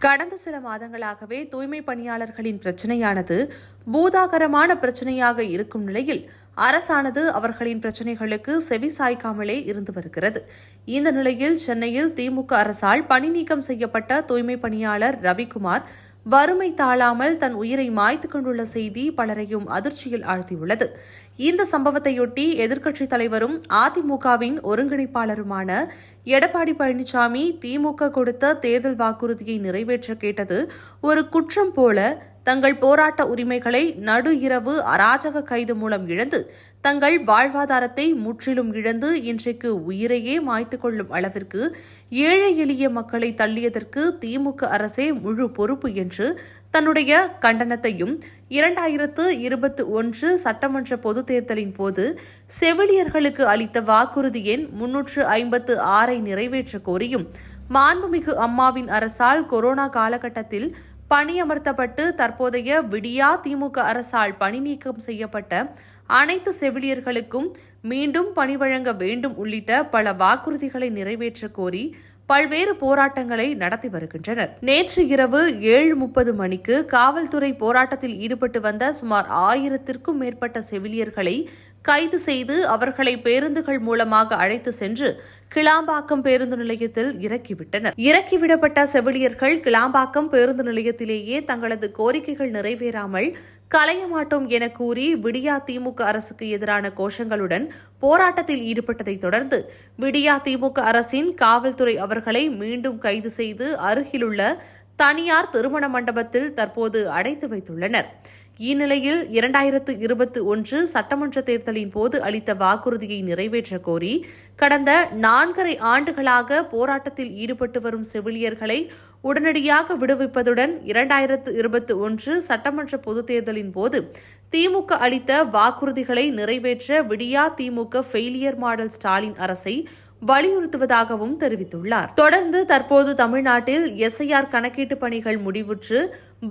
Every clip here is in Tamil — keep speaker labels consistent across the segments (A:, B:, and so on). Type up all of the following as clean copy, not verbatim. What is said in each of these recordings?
A: கடந்த சில மாதங்களாகவே தூய்மை பணியாளர்களின் பிரச்சினையானது பூதாகரமான பிரச்சினையாக இருக்கும் நிலையில் அரசானது அவர்களின் பிரச்சினைகளுக்கு செவிசாய்க்காமலே இருந்து வருகிறது. இந்த நிலையில் சென்னையில் திமுக அரசால் பணி நீக்கம் செய்யப்பட்ட தூய்மை பணியாளர் ரவிக்குமார் வறுமை தாழாமல் தன் உயிரை மாய்த்துக் கொண்டுள்ள செய்தி பலரையும் அதிர்ச்சியில் ஆழ்த்தியுள்ளது. இந்த சம்பவத்தையொட்டி எதிர்க்கட்சித் தலைவரும் அதிமுகவின் ஒருங்கிணைப்பாளருமான எடப்பாடி பழனிசாமி திமுக கொடுத்த தேர்தல் வாக்குறுதியை நிறைவேற்ற கேட்டது ஒரு குற்றம் போல தங்கள் போராட்ட உரிமைகளை நடு இரவு அராஜக கைது மூலம் இழந்து தங்கள் வாழ்வாதாரத்தை முற்றிலும் இழந்து இன்றைக்கு உயிரையே மாய்த்துக் கொள்ளும் அளவிற்கு ஏழை எளிய மக்களை தள்ளியதற்கு திமுக அரசே முழு பொறுப்பு என்று தன்னுடைய கண்டனத்தையும் 2021 சட்டமன்ற பொதுத் தேர்தலின் போது செவிலியர்களுக்கு அளித்த வாக்குறுதி எண் 356 நிறைவேற்ற கோரியும் மாண்புமிகு அம்மாவின் அரசால் கொரோனா காலகட்டத்தில் பணியமர்த்தப்பட்டு தற்போதைய விடியா திமுக அரசால் பணி நீக்கம் செய்யப்பட்ட அனைத்து செவிலியர்களுக்கும் மீண்டும் பணி வழங்க வேண்டும் உள்ளிட்ட பல வாக்குறுதிகளை நிறைவேற்ற கோரி பல்வேறு போராட்டங்களை நடத்தி வருகின்றனர். நேற்று இரவு 7:30 மணிக்கு காவல்துறை போராட்டத்தில் ஈடுபட்டு வந்த சுமார் 1000க்கும் மேற்பட்ட செவிலியர்களை கைது செய்து அவர்களை பேருந்துகள் மூலமாக அழைத்து சென்று கிளாம்பாக்கம் பேருந்து நிலையத்தில் இறக்கிவிட்டனர். இறக்கிவிடப்பட்ட செவிலியர்கள் கிளாம்பாக்கம் பேருந்து நிலையத்திலேயே தங்களது கோரிக்கைகள் நிறைவேறாமல் கலைய மாட்டோம் என கூறி விடியா திமுக அரசுக்கு எதிரான கோஷங்களுடன் போராட்டத்தில் ஈடுபட்டதைத் தொடர்ந்து விடியா திமுக அரசின் காவல்துறை அவர்களை மீண்டும் கைது செய்து அருகிலுள்ள தனியார் திருமண மண்டபத்தில் தற்போது அடைத்து வைத்துள்ளனர். இந்நிலையில் 2021 சட்டமன்ற தேர்தலின் போது அளித்த வாக்குறுதியை நிறைவேற்ற கோரி கடந்த 4.5 ஆண்டுகளாக போராட்டத்தில் ஈடுபட்டு வரும் செவிலியர்களை உடனடியாக விடுவிப்பதுடன் 2021 சட்டமன்ற பொதுத் தேர்தலின் போது திமுக அளித்த வாக்குறுதிகளை நிறைவேற்ற விடியா திமுக ஃபெயிலியர் மாடல் ஸ்டாலின் அரசை வலியுறுத்துவதாகவும் தெரிவித்துள்ளார். தொடர்ந்து தற்போது தமிழ்நாட்டில் எஸ்ஐஆர் கணக்கீட்டு பணிகள் முடிவுற்று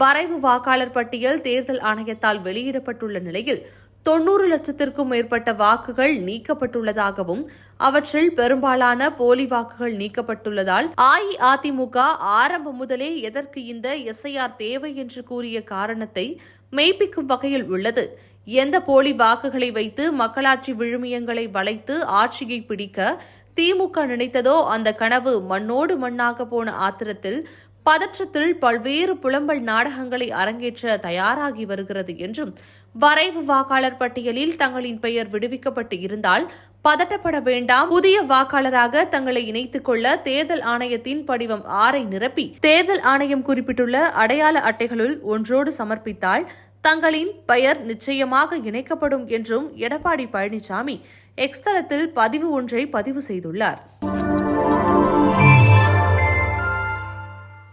A: வரைவு வாக்காளர் பட்டியல் தேர்தல் ஆணையத்தால் வெளியிடப்பட்டுள்ள நிலையில் 90 லட்சத்திற்கும் மேற்பட்ட வாக்குகள் நீக்கப்பட்டுள்ளதாகவும் அவற்றில் பெரும்பாலான போலி வாக்குகள் நீக்கப்பட்டுள்ளதால் அஇஅதிமுக ஆரம்பம் முதலே எதற்கு இந்த எஸ்ஐஆர் தேவை என்று கூறிய காரணத்தை மெய்ப்பிக்கும் வகையில் உள்ளது. எந்த போலி வாக்குகளை வைத்து மக்களாட்சி விழுமியங்களை வளைத்து ஆட்சியை பிடிக்க திமுக நினைத்ததோ அந்த கனவு மண்ணோடு மண்ணாக போன ஆத்திரத்தில் பதற்றத்தில் பல்வேறு புலம்பல் நாடகங்களை அரங்கேற்ற தயாராகி வருகிறது என்றும் வரைவு வாக்காளர் பட்டியலில் தங்களின் பெயர் விடுவிக்கப்பட்டு இருந்தால் பதட்டப்பட வேண்டாம், புதிய வாக்காளராக தங்களை இணைத்துக் கொள்ள தேர்தல் ஆணையத்தின் படிவம் 6 நிரப்பி தேர்தல் ஆணையம் குறிப்பிட்டுள்ள அடையாள அட்டைகளுள் ஒன்றோடு சமர்ப்பித்தால் தங்களின் பெயர் நிச்சயமாக இணைக்கப்படும் என்றும் எடப்பாடி பழனிசாமி எக்ஸ் தளத்தில் பதிவு ஒன்றை பதிவு செய்துள்ளார்.